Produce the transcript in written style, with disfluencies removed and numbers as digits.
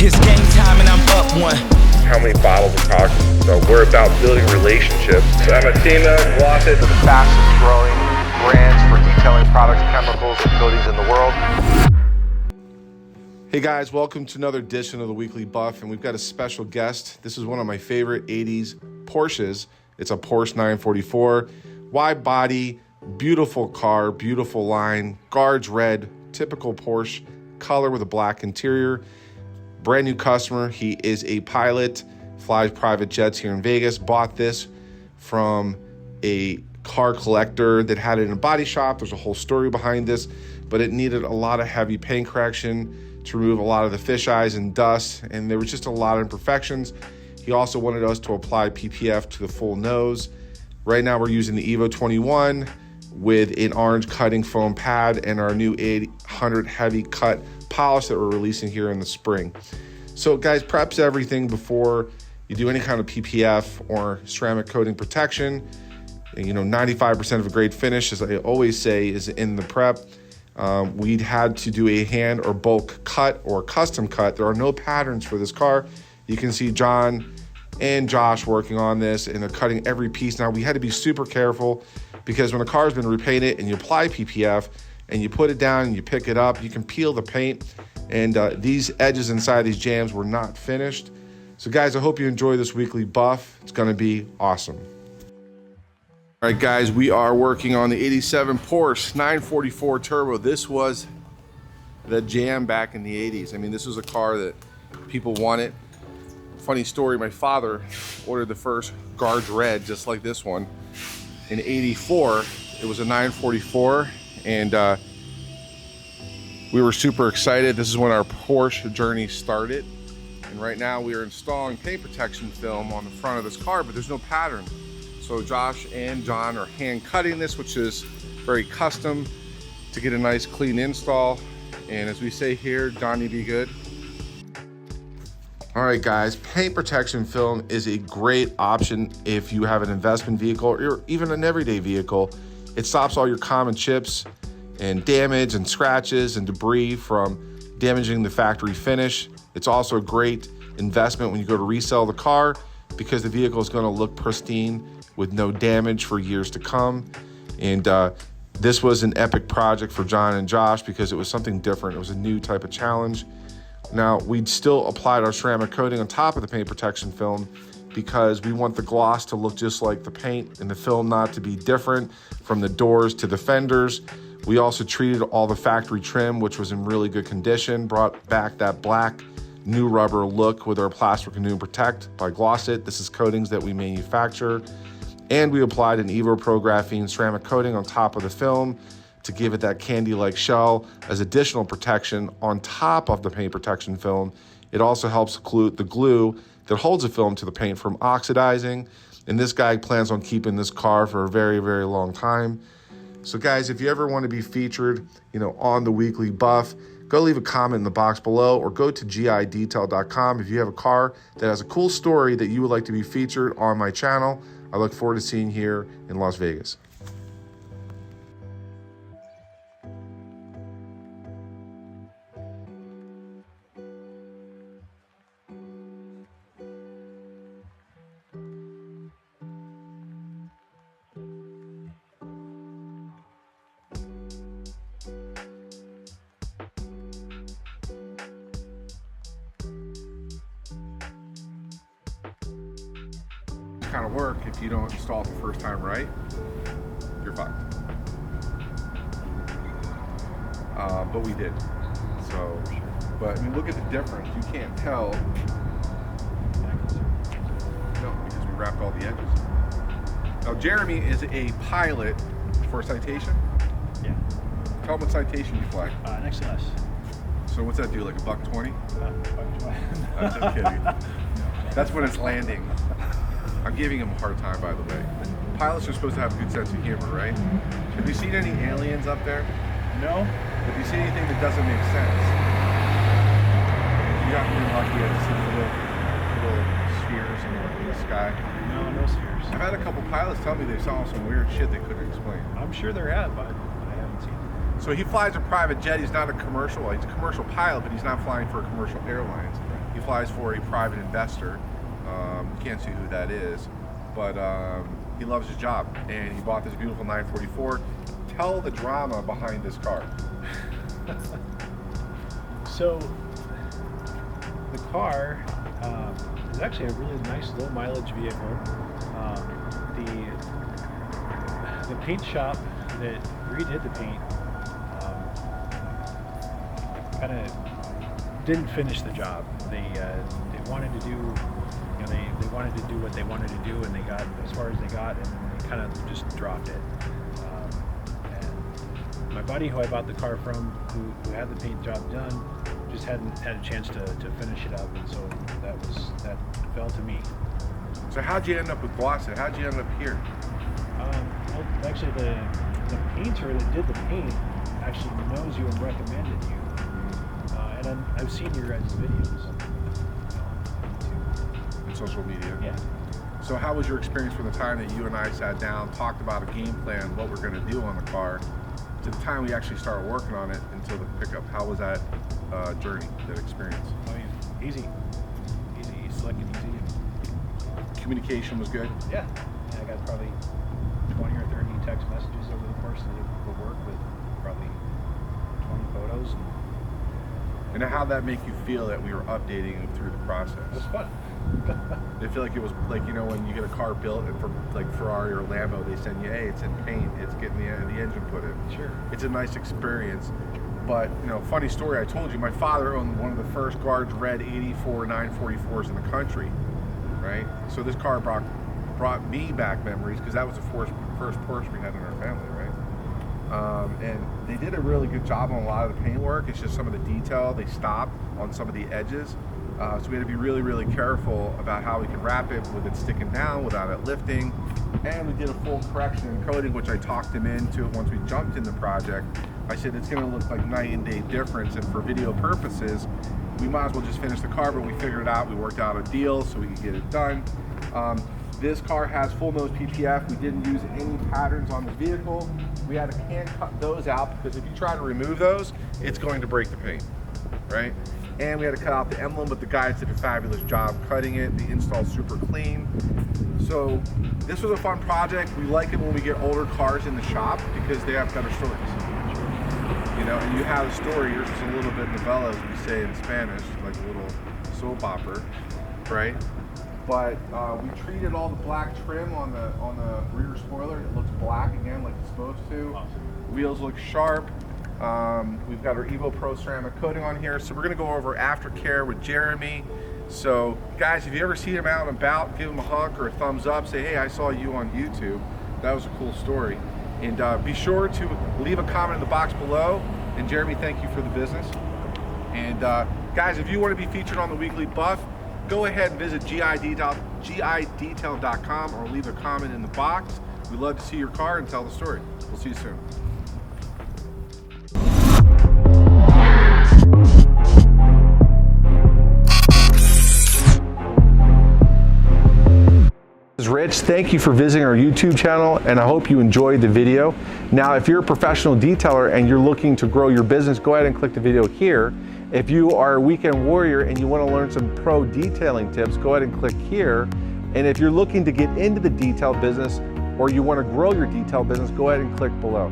It's game time and I'm up one. How many bottles are talking? So we're about building relationships. So I'm a Tina Glossy, the fastest growing brands for detailing products, chemicals, and coatings in the world. Hey guys, welcome to another edition of the Weekly Buff, and we've got a special guest. This is one of my favorite 80s Porsches. It's a Porsche 944, wide body, beautiful car, beautiful line, guards red, typical Porsche color with a black interior. Brand new customer. He is a pilot, flies private jets here in Vegas. Bought this from a car collector that had it in a body shop. There's a whole story behind this, but it needed a lot of heavy paint correction to remove a lot of the fisheyes and dust, and there was just a lot of imperfections. He also wanted us to apply PPF to the full nose. Right now we're using the EVO 21 with an orange cutting foam pad and our new 800 heavy cut polish that we're releasing here in the spring. So guys, preps everything before you do any kind of PPF or ceramic coating protection. And, 95% of a great finish, as I always say, is in the prep. We'd had to do a hand or bulk cut or custom cut. There are no patterns for this car. You can see Jon and Josh working on this, and they're cutting every piece. Now, we had to be super careful because when a car has been repainted and you apply PPF and you put it down and you pick it up, you can peel the paint, and these edges inside these jams were not finished. So guys, I hope you enjoy this weekly buff. It's gonna be awesome. All right guys, we are working on the 87 Porsche 944 Turbo. This was the jam back in the 80s. I mean, this was a car that people wanted. Funny story, my father ordered the first guards red, just like this one, in 84. It was a 944, and we were super excited. This is when our Porsche journey started. And right now we are installing paint protection film on the front of this car, but there's no pattern. So Josh and Jon are hand cutting this, which is very custom, to get a nice clean install. And as we say here, Johnny be good. All right guys, paint protection film is a great option if you have an investment vehicle or even an everyday vehicle. It stops all your common chips and damage and scratches and debris from damaging the factory finish. It's also a great investment when you go to resell the car because the vehicle is going to look pristine with no damage for years to come. And this was an epic project for Jon and Josh because it was something different. It was a new type of challenge. Now, we still applied our ceramic coating on top of the paint protection film because we want the gloss to look just like the paint and the film not to be different from the doors to the fenders. We also treated all the factory trim, which was in really good condition, brought back that black new rubber look with our Plastic Renew and Protect by Glossit. This is coatings that we manufacture. And we applied an EVO PRO Graphene ceramic coating on top of the film to give it that candy-like shell as additional protection on top of the paint protection film. It also helps glue the glue that holds the film to the paint from oxidizing. And this guy plans on keeping this car for a very, very long time. So guys, if you ever want to be featured, on the Weekly Buff, go leave a comment in the box below or go to gidetail.com if you have a car that has a cool story that you would like to be featured on my channel. I look forward to seeing you here in Las Vegas. Kind of work if you don't install it the first time right, you're fucked. But we did. So, but I mean, look at the difference. You can't tell. No, because we wrapped all the edges. Now, Jeremy is a pilot for Citation. Yeah. Tell him what Citation you fly. Next to us. So what's that do? Like $1.20? $1.20. I'm just kidding. That's when it's landing. I'm giving him a hard time, by the way. Pilots are supposed to have a good sense of humor, right? Have you seen any aliens up there? No. Have you seen anything that doesn't make sense? You got really lucky to see the little spheres in the sky. No, no spheres. I've had a couple pilots tell me they saw some weird shit they couldn't explain. I'm sure there have, but I haven't seen it. So he flies a private jet. He's not a commercial, he's a commercial pilot, but he's not flying for commercial airlines. He flies for a private investor. Can't see who that is, but he loves his job, and he bought this beautiful 944. Tell the drama behind this car. So the car is actually a really nice low mileage vehicle. The paint shop that redid the paint kind of didn't finish the job. They wanted to do, you know, they wanted to do what they wanted to do, and they got as far as they got, and then they kind of just dropped it. And my buddy who I bought the car from, who had the paint job done, just hadn't had a chance to finish it up, and so that fell to me. So how'd you end up with Boston? How'd you end up here? Well, actually, the painter that did the paint actually knows you and recommended you. And I've seen your guys' videos on YouTube. In social media? Yeah. So how was your experience from the time that you and I sat down, talked about a game plan, what we're going to do on the car, to the time we actually started working on it until the pickup? How was that journey, that experience? I mean, easy, slick and easy. Communication was good? Yeah. I got probably 20 or 30 text messages over the course of the work with probably 20 photos. And how'd that make you feel that we were updating through the process? It was fun. I feel like it was like, you know, when you get a car built and from like Ferrari or Lambo, they send you, hey, it's in paint, it's getting the engine put in. Sure. It's a nice experience. But, you know, funny story, I told you, my father owned one of the first Guards Red 84 944s in the country, right? So this car brought me back memories, because that was the first Porsche we had in our family, right? And they did a really good job on a lot of the paint work. It's just some of the detail, they stopped on some of the edges. So we had to be really, really careful about how we can wrap it with it sticking down without it lifting. And we did a full correction and coating, which I talked him into once we jumped in the project. I said it's gonna look like night and day difference, and for video purposes, we might as well just finish the car, but we figured it out, we worked out a deal so we could get it done. This car has full nose PPF. We didn't use any patterns on the vehicle. We had to hand cut those out, because if you try to remove those, it's going to break the paint, right? And we had to cut out the emblem, but the guys did a fabulous job cutting it. The install's super clean. So this was a fun project. We like it when we get older cars in the shop, because they have better stories. You know, and you have a story, yours is a little bit novella, as we say in Spanish, like a little soap opera, right? But we treated all the black trim on the rear spoiler. It looks black again, like it's supposed to. Awesome. Wheels look sharp. We've got our EVO PRO Ceramic coating on here. So we're gonna go over aftercare with Jeremy. So guys, if you ever see him out and about, give him a hug or a thumbs up. Say, hey, I saw you on YouTube. That was a cool story. And be sure to leave a comment in the box below. And Jeremy, thank you for the business. And guys, if you want to be featured on the Weekly Buff, go ahead and visit gidetail.com or leave a comment in the box. We'd love to see your car and tell the story. We'll see you soon. This is Rich. Thank you for visiting our YouTube channel, and I hope you enjoyed the video. Now, if you're a professional detailer and you're looking to grow your business, go ahead and click the video here. If you are a weekend warrior and you want to learn some pro detailing tips, go ahead and click here. And if you're looking to get into the detail business or you want to grow your detail business, go ahead and click below.